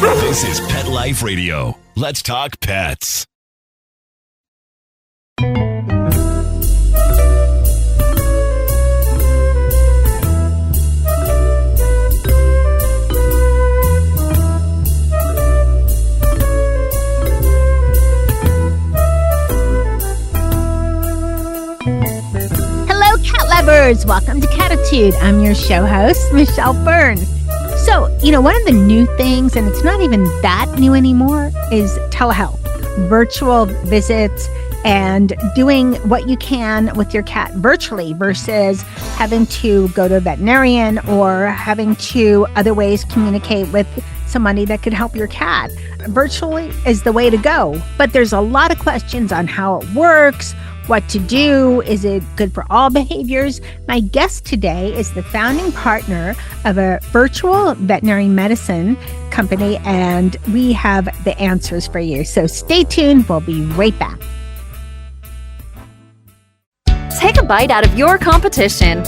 This is Pet Life Radio. Let's talk pets. Hello, cat lovers. Welcome to Cattitude. I'm your show host, Michelle Fern. So, one of the new things, and it's not even that new anymore, is telehealth, virtual visits, and doing what you can with your cat virtually versus having to go to a veterinarian or having to other ways communicate with somebody that could help your cat. Virtually is the way to go, but there's a lot of questions on how it works, what to do. Is it good for all behaviors? My guest today is the founding partner of a virtual veterinary medicine company, and we have the answers for you. So stay tuned. We'll be right back. Take a bite out of your competition.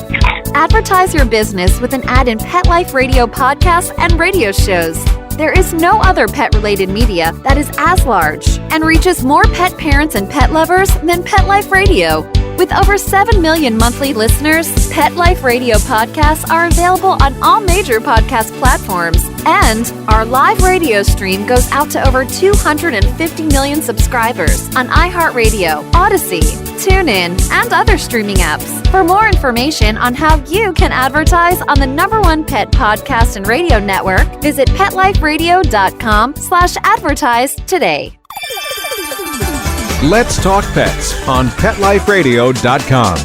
Advertise your business with an ad in Pet Life Radio podcasts and radio shows. There is no other pet-related media that is as large and reaches more pet parents and pet lovers than Pet Life Radio. With over 7 million monthly listeners, Pet Life Radio podcasts are available on all major podcast platforms. And our live radio stream goes out to over 250 million subscribers on iHeartRadio, Odyssey, TuneIn, and other streaming apps. For more information on how you can advertise on the #1 pet podcast and radio network, visit PetLifeRadio.com/advertise today. Let's Talk Pets on PetLifeRadio.com.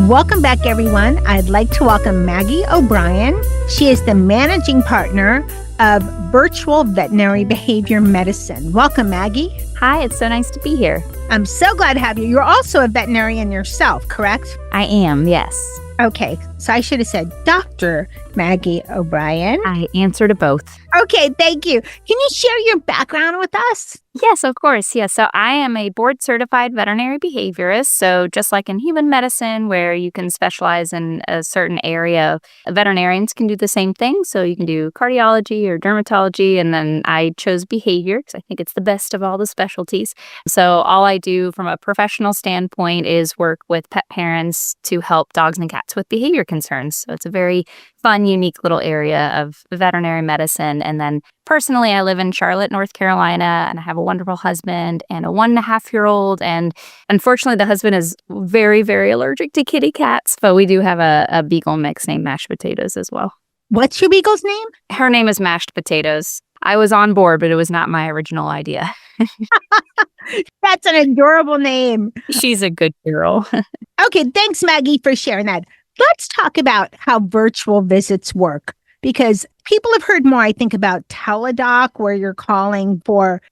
Welcome back, everyone. I'd like to welcome Maggie O'Brian. She is the managing partner of Virtual Veterinary Behavior Medicine. Welcome, Maggie. Hi, it's so nice to be here. I'm so glad to have you. You're also a veterinarian yourself, correct? I am, yes. Okay, so I should have said Dr. Maggie O'Brian. I answer to both. Okay, thank you. Can you share your background with us? Yes, of course. Yes. So I am a board-certified veterinary behaviorist. So just like in human medicine, where you can specialize in a certain area, veterinarians can do the same thing. So you can do cardiology or dermatology. And then I chose behavior because I think it's the best of all the specialties. So all I do from a professional standpoint is work with pet parents to help dogs and cats with behavior concerns. So it's a very fun, unique little area of veterinary medicine. And then personally, I live in Charlotte, North Carolina, and I have a wonderful husband and a 1.5-year-old. And unfortunately, the husband is very, very allergic to kitty cats, but we do have a beagle mix named Mashed Potatoes as well. What's your beagle's name? Her name is Mashed Potatoes. I was on board, but it was not my original idea. That's an adorable name. She's a good girl. Okay, thanks, Maggie, for sharing that. Let's talk about how virtual visits work, because people have heard more, I think, about teledoc, where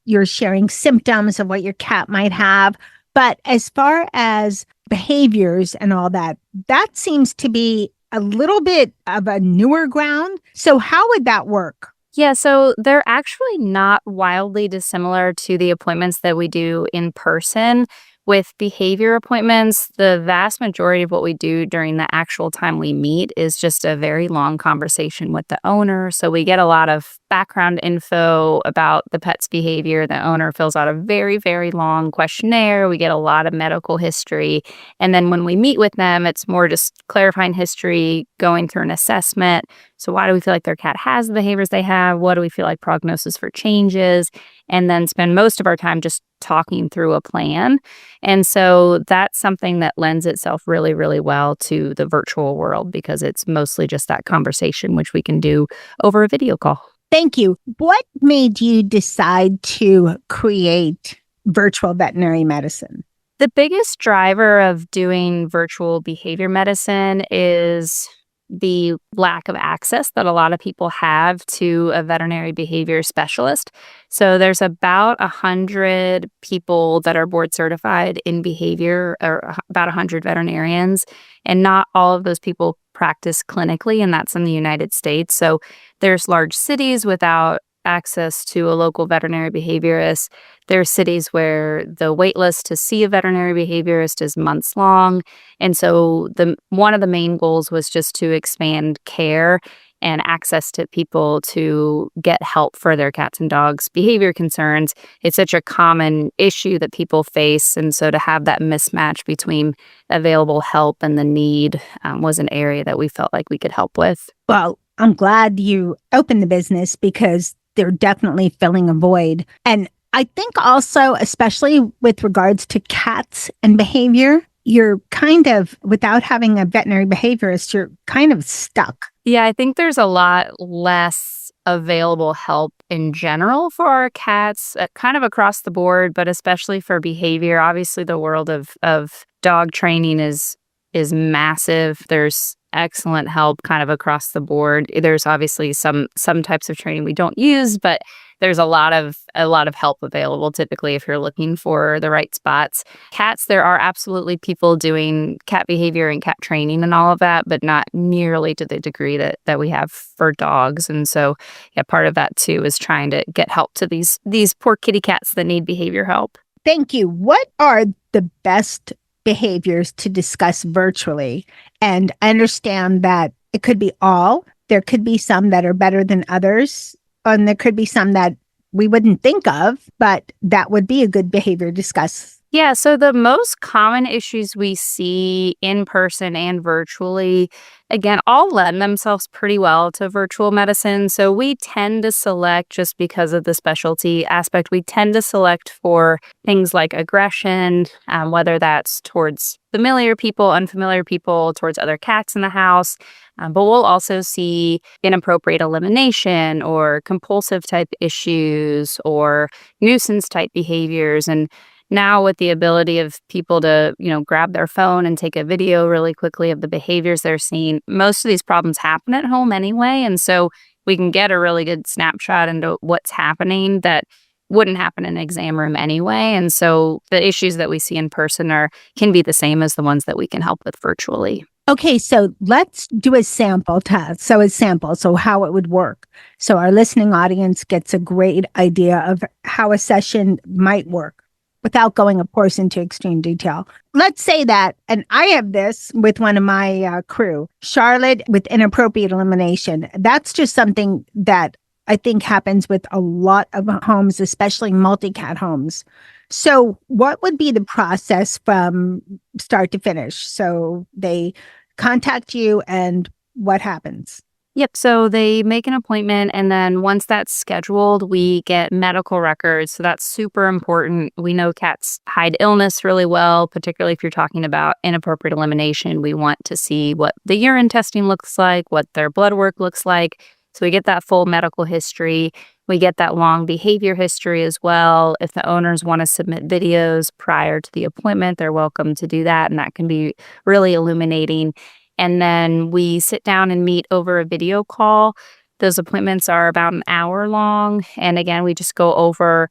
you're sharing symptoms of what your cat might have. But as far as behaviors and all that, that seems to be a little bit of a newer ground. So how would that work? Yeah, so they're actually not wildly dissimilar to the appointments that we do in person. With behavior appointments, the vast majority of what we do during the actual time we meet is just a very long conversation with the owner. So we get a lot of background info about the pet's behavior. The owner fills out a very, very long questionnaire. We get a lot of medical history. And then when we meet with them, it's more just clarifying history, going through an assessment. So why do we feel like their cat has the behaviors they have? What do we feel like prognosis for changes? And then spend most of our time just talking through a plan. And so that's something that lends itself really, really well to the virtual world because it's mostly just that conversation, which we can do over a video call. Thank you. What made you decide to create virtual veterinary medicine? The biggest driver of doing virtual behavior medicine is the lack of access that a lot of people have to a veterinary behavior specialist. So there's about 100 people that are board certified in behavior, or about 100 veterinarians, and not all of those people practice clinically, and that's in the United States. So there's large cities without access to a local veterinary behaviorist. There are cities where the wait list to see a veterinary behaviorist is months long. And so one of the main goals was just to expand care and access to people to get help for their cats and dogs' behavior concerns. It's such a common issue that people face. And so to have that mismatch between available help and the need was an area that we felt like we could help with. Well, I'm glad you opened the business because they're definitely filling a void. And I think also, especially with regards to cats and behavior, you're kind of, without having a veterinary behaviorist, you're kind of stuck. Yeah, I think there's a lot less available help in general for our cats, kind of across the board, but especially for behavior. Obviously, the world of dog training is massive. There's excellent help kind of across the board. There's obviously some types of training we don't use, but there's a lot of help available typically if you're looking for the right spots. Cats, there are absolutely people doing cat behavior and cat training and all of that, but not nearly to the degree that we have for dogs. And so, yeah, part of that too is trying to get help to these poor kitty cats that need behavior help. Thank you. What are the best behaviors to discuss virtually? And I understand that it could be all. There could be some that are better than others. And there could be some that we wouldn't think of, but that would be a good behavior to discuss. Yeah, so the most common issues we see in person and virtually, again, all lend themselves pretty well to virtual medicine. So we tend to select, just because of the specialty aspect, we tend to select for things like aggression, whether that's towards familiar people, unfamiliar people, towards other cats in the house. But we'll also see inappropriate elimination or compulsive type issues or nuisance type behaviors. And now with the ability of people to, grab their phone and take a video really quickly of the behaviors they're seeing, most of these problems happen at home anyway. And so we can get a really good snapshot into what's happening that wouldn't happen in an exam room anyway. And so the issues that we see in person can be the same as the ones that we can help with virtually. Okay, so let's do a sample test. So how it would work. So our listening audience gets a great idea of how a session might work without going, of course, into extreme detail. Let's say that, and I have this with one of my crew, Charlotte with inappropriate elimination. That's just something that I think happens with a lot of homes, especially multi-cat homes. So what would be the process from start to finish? So they contact you and what happens? Yep. So they make an appointment, and then once that's scheduled, we get medical records. So that's super important. We know cats hide illness really well, particularly if you're talking about inappropriate elimination. We want to see what the urine testing looks like, what their blood work looks like. So we get that full medical history. We get that long behavior history as well. If the owners want to submit videos prior to the appointment, they're welcome to do that. And that can be really illuminating. And then we sit down and meet over a video call. Those appointments are about an hour long. And again, we just go over,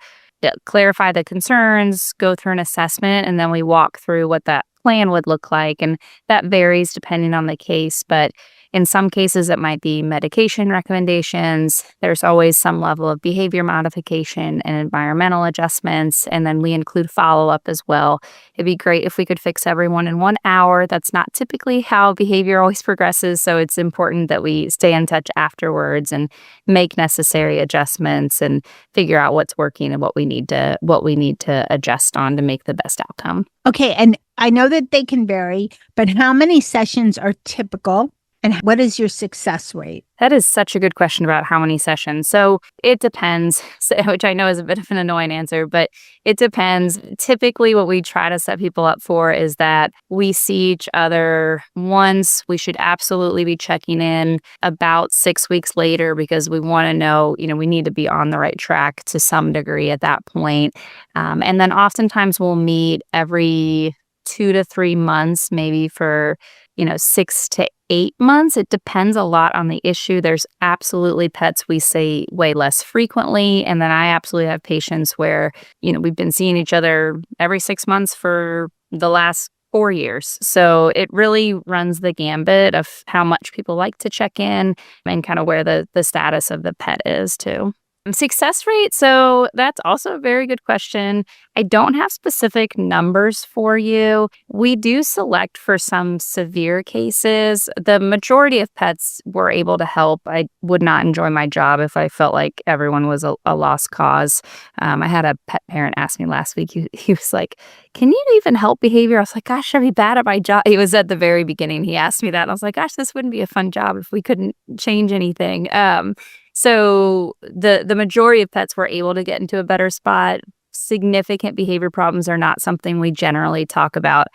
clarify the concerns, go through an assessment, and then we walk through what that plan would look like. And that varies depending on the case. But in some cases, it might be medication recommendations. There's always some level of behavior modification and environmental adjustments. And then we include follow-up as well. It'd be great if we could fix everyone in 1 hour. That's not typically how behavior always progresses. So it's important that we stay in touch afterwards and make necessary adjustments and figure out what's working and what we need to adjust on to make the best outcome. Okay. And I know that they can vary, but how many sessions are typical? And what is your success rate? That is such a good question about how many sessions. So it depends, which I know is a bit of an annoying answer, but it depends. Typically, what we try to set people up for is that we see each other once. We should absolutely be checking in about 6 weeks later because we want to know, we need to be on the right track to some degree at that point. And then oftentimes we'll meet every 2 to 3 months, maybe for 6 to 8 months. It depends a lot on the issue. There's absolutely pets we see way less frequently. And then I absolutely have patients where, we've been seeing each other every 6 months for the last 4 years. So it really runs the gambit of how much people like to check in and kind of where the status of the pet is too. Success rate. So that's also a very good question. I don't have specific numbers for you. We do select for some severe cases. The majority of pets were able to help. I would not enjoy my job if I felt like everyone was a lost cause. I had a pet parent ask me last week, he was like, can you even help behavior? I was like, gosh, I'd be bad at my job. It was at the very beginning. He asked me that. And I was like, gosh, this wouldn't be a fun job if we couldn't change anything. So the majority of pets were able to get into a better spot. Significant behavior problems are not something we generally talk about,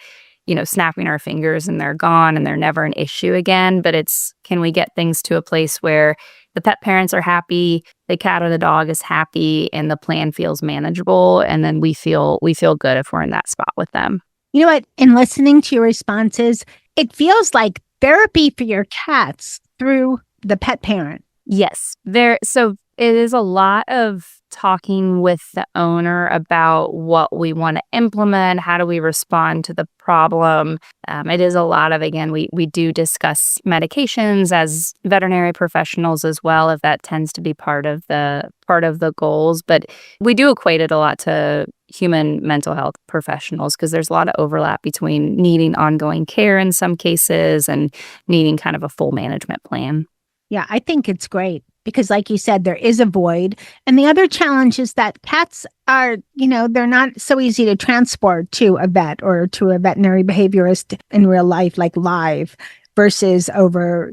snapping our fingers and they're gone and they're never an issue again. But it's, can we get things to a place where the pet parents are happy, the cat or the dog is happy, and the plan feels manageable, and then we feel good if we're in that spot with them. You know what? In listening to your responses, it feels like therapy for your cats through the pet parent. Yes. So it is a lot of talking with the owner about what we want to implement, how do we respond to the problem. It is a lot of, again, we do discuss medications as veterinary professionals as well, if that tends to be part of the goals. But we do equate it a lot to human mental health professionals because there's a lot of overlap between needing ongoing care in some cases and needing kind of a full management plan. Yeah, I think it's great because like you said, there is a void. And the other challenge is that cats are, they're not so easy to transport to a vet or to a veterinary behaviorist in real life, like live versus over,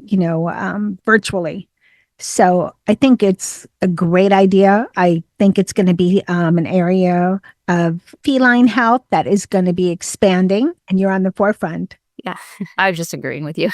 virtually. So I think it's a great idea. I think it's going to be an area of feline health that is going to be expanding, and you're on the forefront. Yeah, I was just agreeing with you.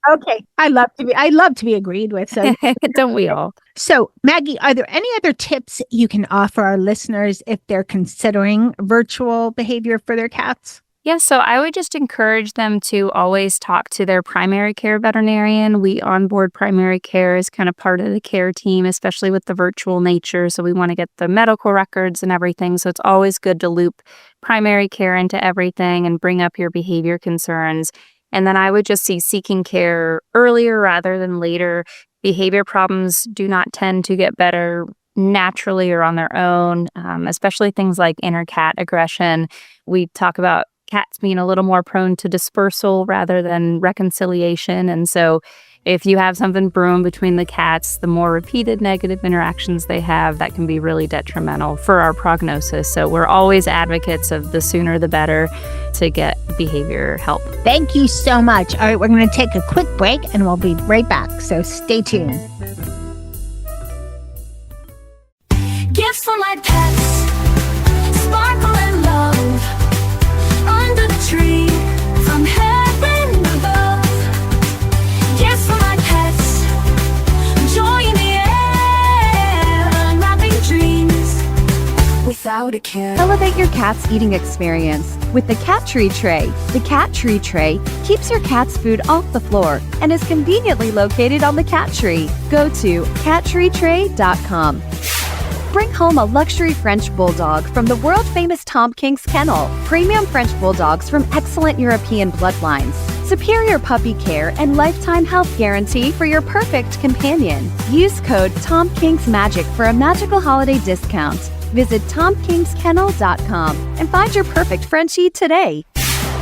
Okay. I love to be agreed with. So don't we all? So Maggie, are there any other tips you can offer our listeners if they're considering virtual behavior for their cats? Yeah, so I would just encourage them to always talk to their primary care veterinarian. We onboard primary care as kind of part of the care team, especially with the virtual nature. So we want to get the medical records and everything. So it's always good to loop primary care into everything and bring up your behavior concerns. And then I would just see seeking care earlier rather than later. Behavior problems do not tend to get better naturally or on their own, especially things like inner cat aggression. We talk about cats being a little more prone to dispersal rather than reconciliation. And so if you have something brewing between the cats, the more repeated negative interactions they have, that can be really detrimental for our prognosis. So we're always advocates of the sooner the better to get behavior help. Thank you so much. All right, we're going to take a quick break and we'll be right back. So stay tuned. Gifts for my pets, sparkle and love, under the tree, from heaven above. Gifts for my pets, joy in the air, unwrapping dreams without a care. Elevate your cat's eating experience with the Cat Tree Tray. The Cat Tree Tray keeps your cat's food off the floor and is conveniently located on the cat tree. Go to cattreetray.com. Bring home a luxury French Bulldog from the world-famous Tom King's Kennel. Premium French Bulldogs from excellent European bloodlines. Superior puppy care and lifetime health guarantee for your perfect companion. Use code TomKingsMagic for a magical holiday discount. Visit TomKingsKennel.com and find your perfect Frenchie today.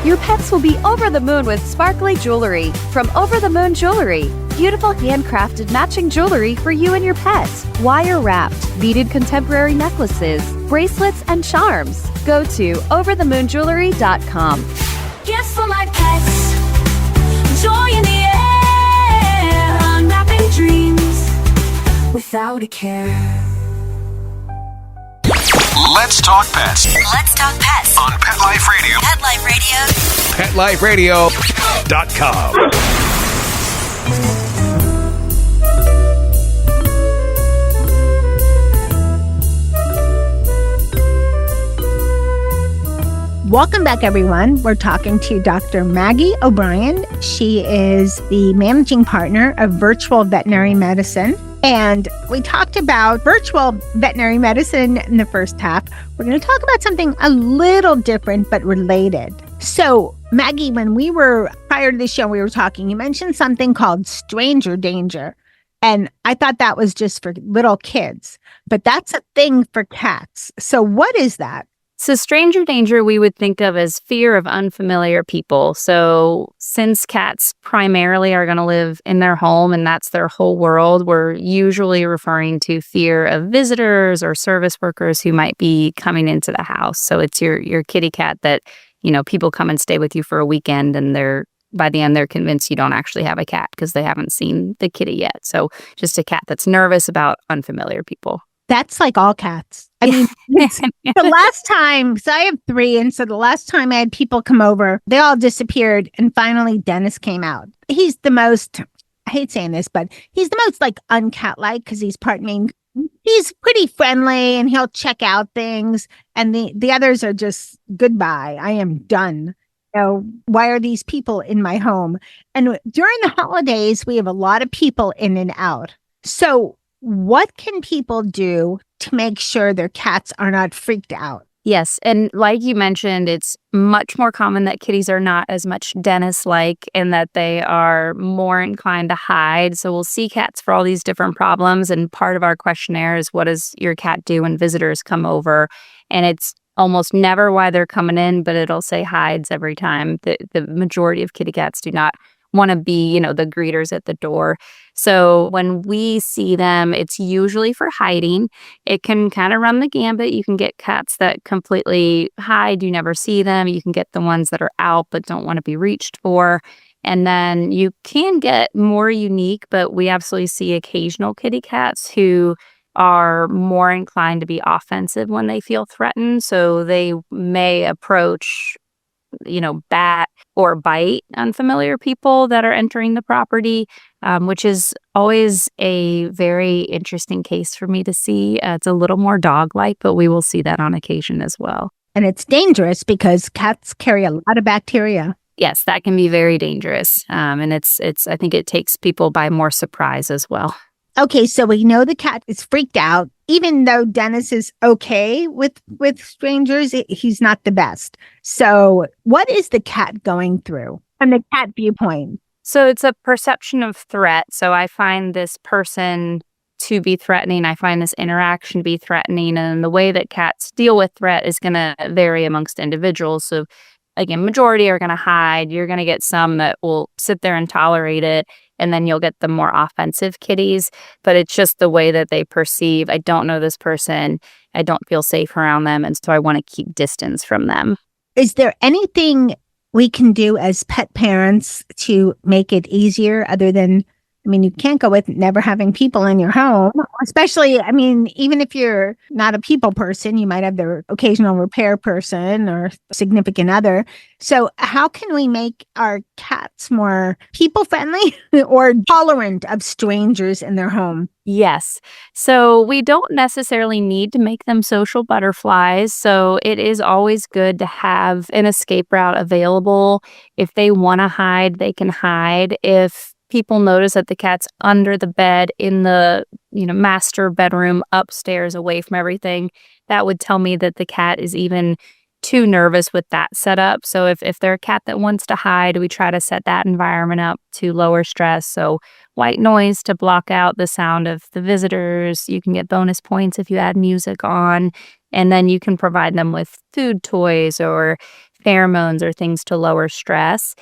Your pets will be over the moon with sparkly jewelry from Over the Moon Jewelry. Beautiful handcrafted matching jewelry for you and your pet. Wire-wrapped, beaded contemporary necklaces, bracelets, and charms. Go to overthemoonjewelry.com. Gifts for my pets, joy in the air, unwrapping dreams without a care. Let's talk pets Let's talk pets on Pet Life Radio. Pet Life Radio. PetLifeRadio.com. Welcome back, everyone. We're talking to Dr. Maggie O'Brian. She is the managing partner of Virtual Veterinary Medicine. And we talked about virtual veterinary medicine in the first half. We're going to talk about something a little different but related. So, Maggie, when we were prior to the show, we were talking, you mentioned something called stranger danger. And I thought that was just for little kids, but that's a thing for cats. So what is that? So stranger danger we would think of as fear of unfamiliar people. So since cats primarily are going to live in their home and that's their whole world, we're usually referring to fear of visitors or service workers who might be coming into the house. So it's your kitty cat that, people come and stay with you for a weekend and by the end, they're convinced you don't actually have a cat because they haven't seen the kitty yet. So just a cat that's nervous about unfamiliar people. That's like all cats. I mean, the last time, so I have 3. And so the last time I had people come over, they all disappeared. And finally, Dennis came out. He's the most, I hate saying this, but he's the most like uncat-like because he's part Maine. He's pretty friendly and he'll check out things. And the others are just goodbye. I am done. Why are these people in my home? And during the holidays, we have a lot of people in and out. So what can people do to make sure their cats are not freaked out? Yes. And like you mentioned, it's much more common that kitties are not as much Dennis-like and that they are more inclined to hide. So we'll see cats for all these different problems. And part of our questionnaire is, what does your cat do when visitors come over? And it's almost never why they're coming in, but it'll say hides every time. The majority of kitty cats do not want to be, the greeters at the door. So when we see them, it's usually for hiding. It can kind of run the gambit. You can get cats that completely hide. You never see them. You can get the ones that are out but don't want to be reached for. And then you can get more unique, but we absolutely see occasional kitty cats who are more inclined to be offensive when they feel threatened. So they may approach, bat or bite unfamiliar people that are entering the property, which is always a very interesting case for me to see. It's a little more dog-like, but we will see that on occasion as well. And it's dangerous because cats carry a lot of bacteria. Yes, that can be very dangerous. And it's I think it takes people by more surprise as well. Okay, so we know the cat is freaked out. Even though Dennis is okay with strangers, he's not the best. So what is the cat going through from the cat viewpoint? So it's a perception of threat. So I find this person to be threatening. I find this interaction to be threatening. And the way that cats deal with threat is going to vary amongst individuals. So again, majority are going to hide. You're going to get some that will sit there and tolerate it. And then you'll get the more offensive kitties. But it's just the way that they perceive. I don't know this person. I don't feel safe around them. And so I want to keep distance from them. Is there anything we can do as pet parents to make it easier other than, you can't go with never having people in your home, especially, even if you're not a people person, you might have the occasional repair person or significant other. So how can we make our cats more people friendly or tolerant of strangers in their home? Yes. So we don't necessarily need to make them social butterflies. So it is always good to have an escape route available. If they want to hide, they can hide. If people notice that the cat's under the bed in the, master bedroom upstairs away from everything, that would tell me that the cat is even too nervous with that setup. So if they're a cat that wants to hide, we try to set that environment up to lower stress. So white noise to block out the sound of the visitors. You can get bonus points if you add music on. And then you can provide them with food toys or pheromones or things to lower stress.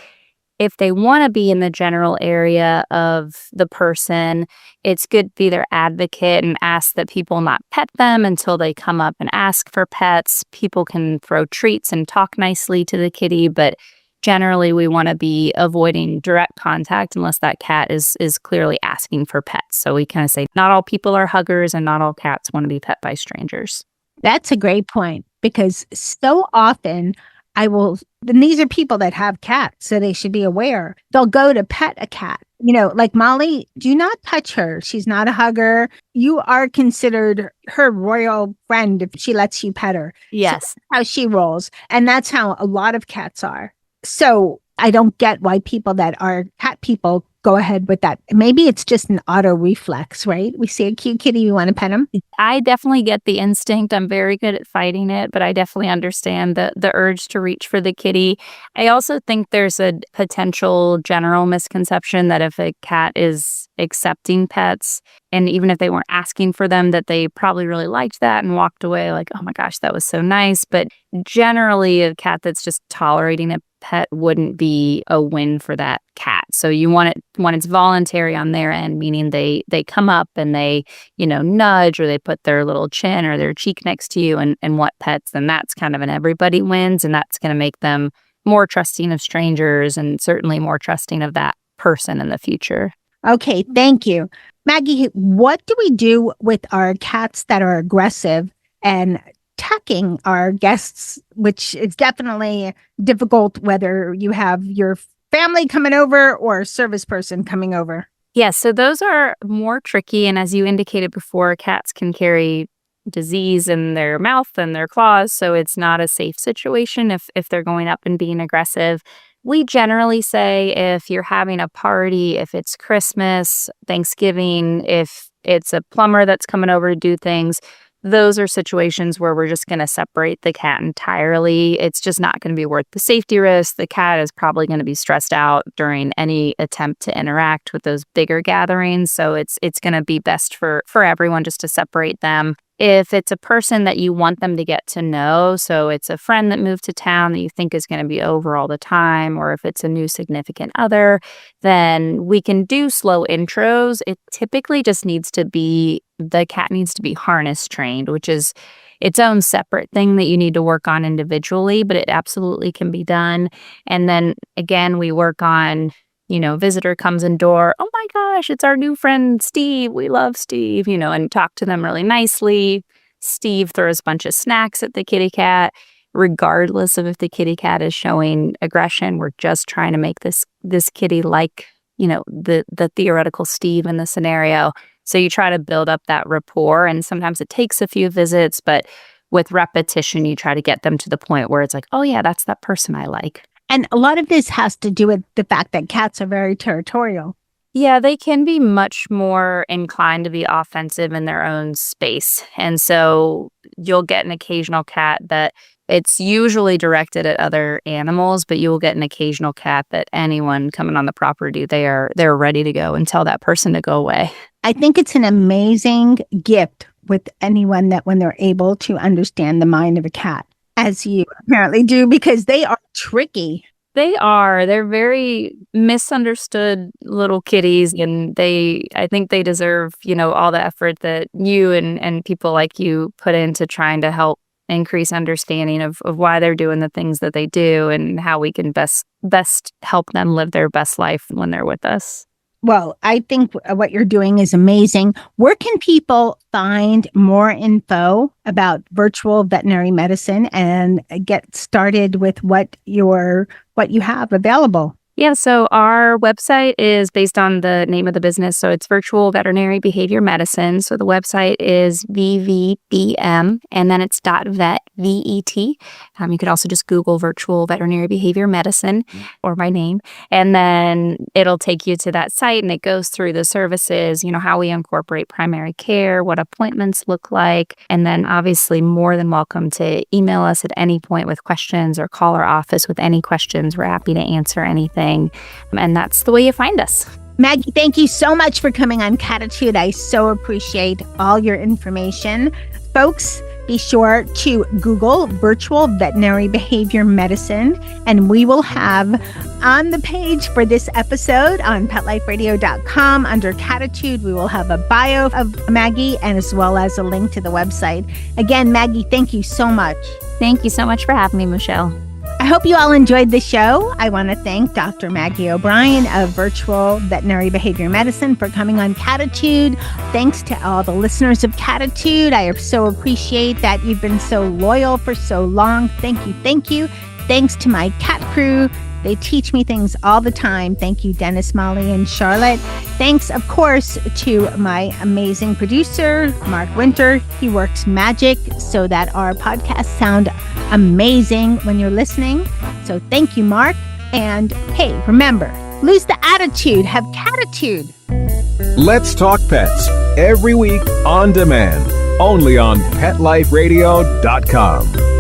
If they want to be in the general area of the person, it's good to be their advocate and ask that people not pet them until they come up and ask for pets. People can throw treats and talk nicely to the kitty, but generally we want to be avoiding direct contact unless that cat is clearly asking for pets. So we kind of say not all people are huggers and not all cats want to be pet by strangers. That's a great point because so often and these are people that have cats, so they should be aware. They'll go to pet a cat. Like Molly, do not touch her. She's not a hugger. You are considered her royal friend if she lets you pet her. Yes. So that's how she rolls. And that's how a lot of cats are. So I don't get why people that are cat people go ahead with that. Maybe it's just an auto reflex, right? We see a cute kitty, we want to pet him. I definitely get the instinct. I'm very good at fighting it, but I definitely understand the urge to reach for the kitty. I also think there's a potential general misconception that if a cat is accepting pets, and even if they weren't asking for them, that they probably really liked that and walked away like, oh my gosh, that was so nice. But generally, a cat that's just tolerating a pet wouldn't be a win for that cat. So you want it when it's voluntary on their end, meaning they come up and they, nudge, or they put their little chin or their cheek next to you and want pets, then that's kind of an everybody wins, and that's going to make them more trusting of strangers and certainly more trusting of that person in the future. Okay, thank you. Maggie, what do we do with our cats that are aggressive and attacking our guests, which is definitely difficult whether you have your family coming over or a service person coming over? Yeah, so those are more tricky. And as you indicated before, cats can carry disease in their mouth and their claws, so it's not a safe situation if they're going up and being aggressive. We generally say if you're having a party, if it's Christmas, Thanksgiving, if it's a plumber that's coming over to do things, those are situations where we're just going to separate the cat entirely. It's just not going to be worth the safety risk. The cat is probably going to be stressed out during any attempt to interact with those bigger gatherings. So it's going to be best for everyone just to separate them. If it's a person that you want them to get to know, so it's a friend that moved to town that you think is going to be over all the time, or if it's a new significant other, then we can do slow intros. It typically just the cat needs to be harness trained, which is its own separate thing that you need to work on individually, but it absolutely can be done. And then again, we work on, visitor comes in door. Oh my gosh, it's our new friend, Steve. We love Steve, and talk to them really nicely. Steve throws a bunch of snacks at the kitty cat, regardless of if the kitty cat is showing aggression. We're just trying to make this kitty like, the theoretical Steve in the scenario. So you try to build up that rapport, and sometimes it takes a few visits, but with repetition, you try to get them to the point where it's like, oh yeah, that's that person I like. And a lot of this has to do with the fact that cats are very territorial. Yeah, they can be much more inclined to be offensive in their own space. And so you'll get an occasional cat that it's usually directed at other animals, but you will get an occasional cat that anyone coming on the property, they're ready to go and tell that person to go away. I think it's an amazing gift with anyone that when they're able to understand the mind of a cat, as you apparently do, because they are tricky. They're very misunderstood little kitties, and I think they deserve, all the effort that you and people like you put into trying to help increase understanding of why they're doing the things that they do and how we can best help them live their best life when they're with us. Well, I think what you're doing is amazing. Where can people find more info about virtual veterinary medicine and get started with what you have available? Yeah, so our website is based on the name of the business. So it's Virtual Veterinary Behavior Medicine. So the website is VVBM, and then it's .vet, V-E-T. You could also just Google Virtual Veterinary Behavior Medicine or my name. And then it'll take you to that site, and it goes through the services, how we incorporate primary care, what appointments look like. And then obviously more than welcome to email us at any point with questions or call our office with any questions. We're happy to answer anything. And that's the way you find us. Maggie, thank you so much for coming on Cattitude. I so appreciate all your information. Folks, be sure to Google Virtual Veterinary Behavior Medicine, and we will have on the page for this episode on PetLifeRadio.com under Cattitude, we will have a bio of Maggie and as well as a link to the website. Again, Maggie, thank you so much. Thank you so much for having me, Michelle. I hope you all enjoyed the show. I want to thank Dr. Maggie O'Brian of Virtual Veterinary Behavior Medicine for coming on Cattitude. Thanks to all the listeners of Cattitude. I so appreciate that you've been so loyal for so long. Thank you. Thank you. Thanks to my cat crew. They teach me things all the time. Thank you, Dennis, Molly, and Charlotte. Thanks, of course, to my amazing producer, Mark Winter. He works magic so that our podcasts sound amazing when you're listening. So thank you, Mark. And hey, remember, Lose the attitude. Have Cattitude. Let's Talk Pets, every week on demand, only on PetLifeRadio.com.